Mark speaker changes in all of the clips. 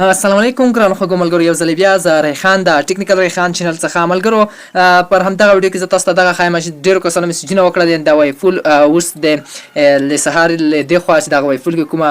Speaker 1: السلام علیکم ګرانو خوږو ملګرو، یو ځل بیا زه ریحان د ټیکنیکل ریحان چینل څخه ملګرو پر همدغه ویډیو کې زه تاسو ته دغه ښایم چې ډېرو کسانو میسیجونه وکړل د وایفول اوس د له سهار له دې خوا چې دغه وایفول کې کومه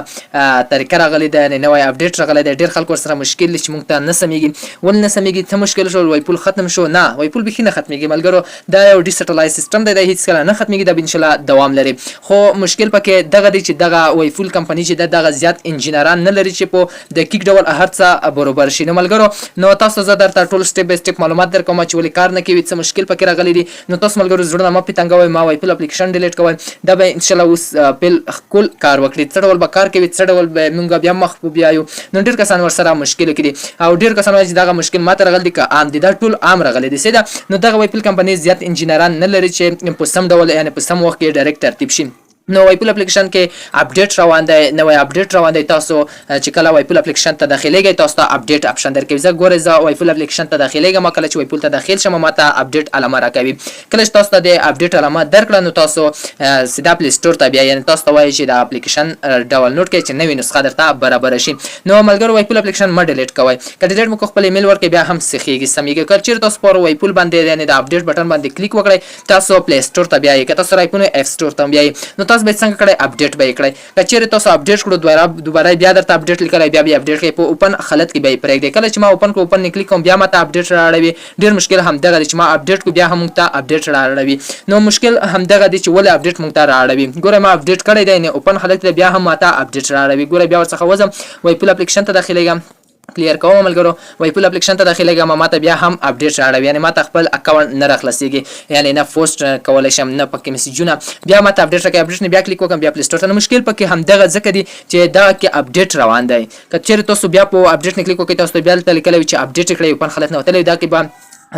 Speaker 1: طریقه راغلې ده، یعنې نوی اپډیټ راغلی دی. ډېر خلکو ورسره مشکل دی چې موږ ته نه سمېږي. ولې نه سمېږي؟ څه مشکل شو؟ وایفول ختم شو؟ نه، وایفول بیخي نه ختمېږي ملګرو. دا یو ډیجیټلایز سیسټم دی، دا هېڅکله نه ختمېږي، دا به انشاءالله دوام لري. خو مشکل پکې دغه دی چې دغه وایفول کمپنۍ چې ده دغه زیات انجینران نه لري چې په دقیق ډول هر څه برابر شي. نو ملګرو، نو تاسو زه درته ټول سټپ بای سټپ معلومات درکوم چې ولې کار نه کوي، څه مشکل پکې راغلی دي. نو تاسو ملګرو زړونه مه پرې تنګوئ، ما وایفول اپلیکیشن ډیلیټ کوئ، دا به انشاءالله اوس بالکل کار وکړي. څه ډول به کار کوي، څه ډول به موږ بیا مخ په بیایو. نو ډېر کسان ورسره مشکل کې دي او ډېر کسان وایي چې دغه مشکل ماته راغلی دی که عام دي. دا ټول عام راغلی دی. سیده نو دغه وایفول کمپنۍ زیات انجینران نه لري چې په سم ډول یعنې په سم وخت کې ډایرکټ ترتیب شي. نو وایفول اپلیکیشن کې اپډیټ روان دی، نوی اپډیټ روان دی. تاسو چې کله وایفول اپلیکیشن ته داخلېږئ تاسو ته اپډیټ اپشن درکوي. زه ګورئ زه وایفول اپلیکیشن ته داخلېږم، کله چې وایفول ته داخل شم ما ته اپډیټ علامه راکوي. کله چې تاسو ته د اپډیټ علامه درکړه نو تاسو سیده پلی سټور ته بیا، یعنې تاسو ته وایي چې د اپلیکیشن ډاونلوډ کړئ چې نوې نسخه درته برابره شي. نو ملګرو وایفول اپلیکیشن مه ډیلیټ کوئ. که ډیلیټ مو خپل ایمیل ورکړئ بیا هم سیخېږي، سمېږي. که چېرې تاسو پر وایفول باندې یعنې د اپډیټ بټن باندې کلیک وکړئ تاسو پلی سټور ته بیایئ، که تاسو سره ایفون اف سټور ته بیایئ نو تاسو به څنګه کړئ اپډیټ به یې کړئ. که چېرې تاسو اپډیټ کړو دوباره بیا درته اپډیټ لیکلی بیا به یې اپډیټ کړئ، په اوپن حالت کې به یې پرېږدئ. کله چې ما اوپن کړو اوپن کلیک کوم بیا ماته اپډیټ رااړوي. ډېر مشکل همدغه دی چې ما اپډیټ کړو بیا هم موږ ته اپډیټ رااړوي. نو مشکل همدغه دی چې ولې اپډیټ موږ ته رااړوي. ګوره ما اپډیټ کړی دی، یعنې اوپن حالت کې بیا هم ماته اپډیټ رااړوي. ګوره بیا ورڅخه وځم وایفول اپلیکیشن ته داخلېږم، کلیر کوم ملګرو. وایفول اپلیکیشن ته داخلېږم ماته بیا هم اپډیټ رااړوي، یعنې ماته خپل اکاونټ نه راخلاصېږي، یعنې نه پوسټ کولی شم نه پکې میسیجونه. بیا ماته اپډیټ راکوي، اپډیټ نه بیا کلیک وکړم بیا پلی سټور ته. نو مشکل پکې همدغه ځکه دی چې دا کې اپډیټ روان دی. که چېرې تاسو بیا په اپډیټ نه کلیک وکړئ تاسو ته بیا دلته لیکلی وي چې اپډیټ یې کړئ، اوپن حالت نه وتلی، دا کې به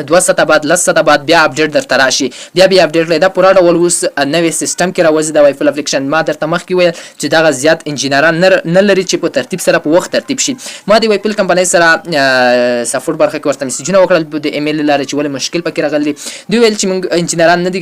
Speaker 1: 2 ساعته بعد 10 ساعته بعد بیا اپډیټ درته راشي، بیا به اپډیټ کړئ. دا پوره ډول اوس نوې سیسټم کې راوځي د وایفول اپلیکیشن. ما درته مخکې ویل چې دغه زیات انجینران نه لري چې په ترتیب سره په وخت ترتیب شي. ما د وایفول کمپنۍ سره سپورټ برخه کې ورته میسیجونه وکړل د ایمیل له لارې چې ولې مشکل پکې راغلی. دوی ویل چې موږ انجینران نه دي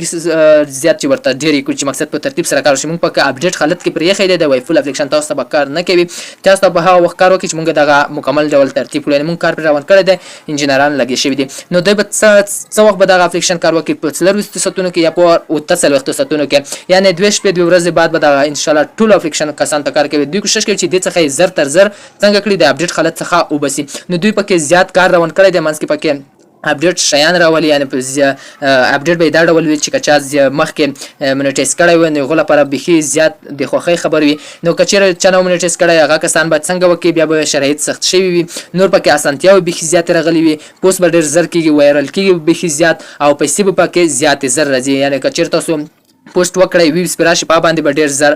Speaker 1: زیات چې ورته ډېر یې کړو چې مقصد په ترتیب سره کار وشي. موږ په اپډیټ حالت کې پرېښی دی د وایفول اپلیکیشن، تاسو ته به کار نه کوي. تاسو ته به هغه وخت کار وکړي چې موږ دغه مکمل ډول ترتیب کړو، یعنې موږ کار پرې روان کړی دی، انجینران لګې شوي دي. نو دوی به څه وخت به دغه اپلیکیشن کار وکړي؟ په 24 ساعتونو کې یا په 48 ساعتونو کې، یعنې 2 شپې 2 ورځې بعد به دغه انشاءالله ټول اپلیکیشن کسان ته کار کوي. دوی کوشش کوي چې دې څخه یې زر تر زر څنګه کړي د اپډیټ حالت څخه وباسي. نو دوی پکې زیات کار روان کړی دی، منځ کې پکې اپډیټ شیان راولي، یعنې اپډیټ به یې دا ډول وي چې که چا مخکې منیټایز کړی وي نو هغو لپاره بیخي زیات د خوښۍ خبر وي. نو که چېرې چا نه منیټایز کړی هغه کسان باید څنګه وکړي، بیا به شرایط سخت شوي وي، نور پکې اسانتیاوې بیخي زیاتې راغلي وي، پوسټ به ډېر زر کېږي، وایرل کېږي بیخي زیات، او پیسې به پکې زیاتې زر راځي. یعنې که چېرې تاسو پوسټ وکړئ ویوز پرې راشي په باندې به ډېر زر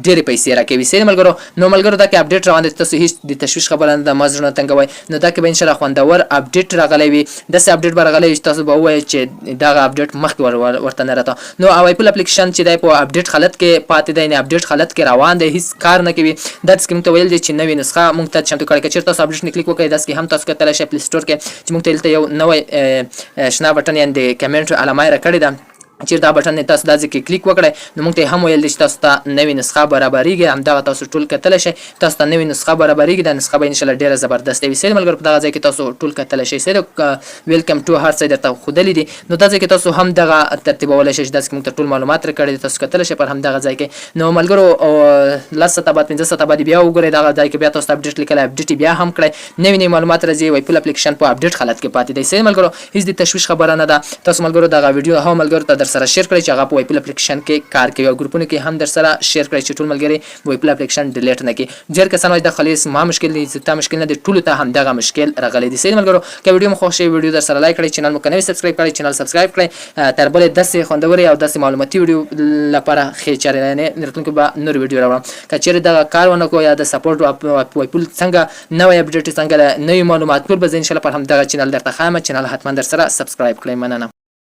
Speaker 1: ډېرې پیسې راکوي. صحیح ملګرو. نو ملګرو دا کې اپډیټ روان دی، تاسو هېڅ د تشویش خبره نه ده، ما زړونه تنګوئ. نو دا کې به انشاءالله خوندور اپډیټ راغلی وي، داسې اپډیټ به راغلی وي چې تاسو به ووایئ چې دغه اپډیټ مخکې ورته نه راته. نو وایفول اپلیکیشن چې دی په اپډیټ حالت کې پاتې دی، یعنې اپډیټ حالت کې روان دی، هېڅ کار نه کوي. دا داسې کې موږ ته ویل دی چې نوې نسخه موږ ته چمتو کړی. که چېرې تاسو اپډیټ نه کلیک وکړئ داسې کې هم تاسو کتلی شئ پلی سټور کې چې موږ ته دلته یو نوی شنه بټن یعنې د کمنټ علامه یې راکړې ده. چېرې دا بټن تاسو دا ځای کې کلیک وکړئ نو موږ ته یې هم ویل دی چې تاسو ته نوې نسخه برابرېږي. همدغه تاسو ټول کتلی شئ، تاسو ته نوې نسخه برابرېږي. دا نسخه به انشاءالله ډېره زبردسته وي. صحیح ملګرو. په دغه ځای کې تاسو ټول کتلی شئ. صحیح ویلکم ټو هر څه درته ښودلی دي. نو دا ځای کې تاسو هم دغه ترتیبولی شئ چې داسې کې موږ ته ټول معلومات راکړي دي، تاسو کتلی شئ پر همدغه ځای کې. نو ملګرو 10 ساعته بعد 15 ساعته بعد بیا وګورئ دغه ځای کې بیا تاسو ته اپډیټ لیکلی، اپډیټ بیا هم کړئ، نوې معلومات راځي. وایفول اپلیکیشن په اپډیټ حالت کې پاتې دی. صحیح ملګرو. هېڅ د تشویش خبره نه ده. تاسو ملګرو دغه ویډیو هغو ملګرو ته درسره شیر کړئ چې هغه په وایفول اپلیکیشن کې کار کوي، او ګروپونو کې هم درسره شیر کړئ چې ټول ملګري وایفول اپلیکیشن ډیلیټ نه کړي. ډېر کسان وایي دا خالص ما مشکل دی، تا مشکل نه دی، ټولو ته همدغه مشکل راغلی دی. صحیح ملګرو. که ویډیو مو خوښ شي ویډیو درسره لایک کړئ، چینل مو که نوی سبسکرایب کړئ چینل سبسکرایب کړئ. تر بلې داسې خوندورې او داسې معلوماتي ویډیو لپاره ښې چارې، یعنې راتلونکي به نور ویډیو راوړم. که چېرې دغه کار ونه کړو یا د سپورټ وایفول څنګه نوی اپډیټ څنګه نوي معلومات ټول به زه انشاءالله پر همدغه چینل درته ښایم. چینل حتما درسره سبسکرایب کړئ. مننه.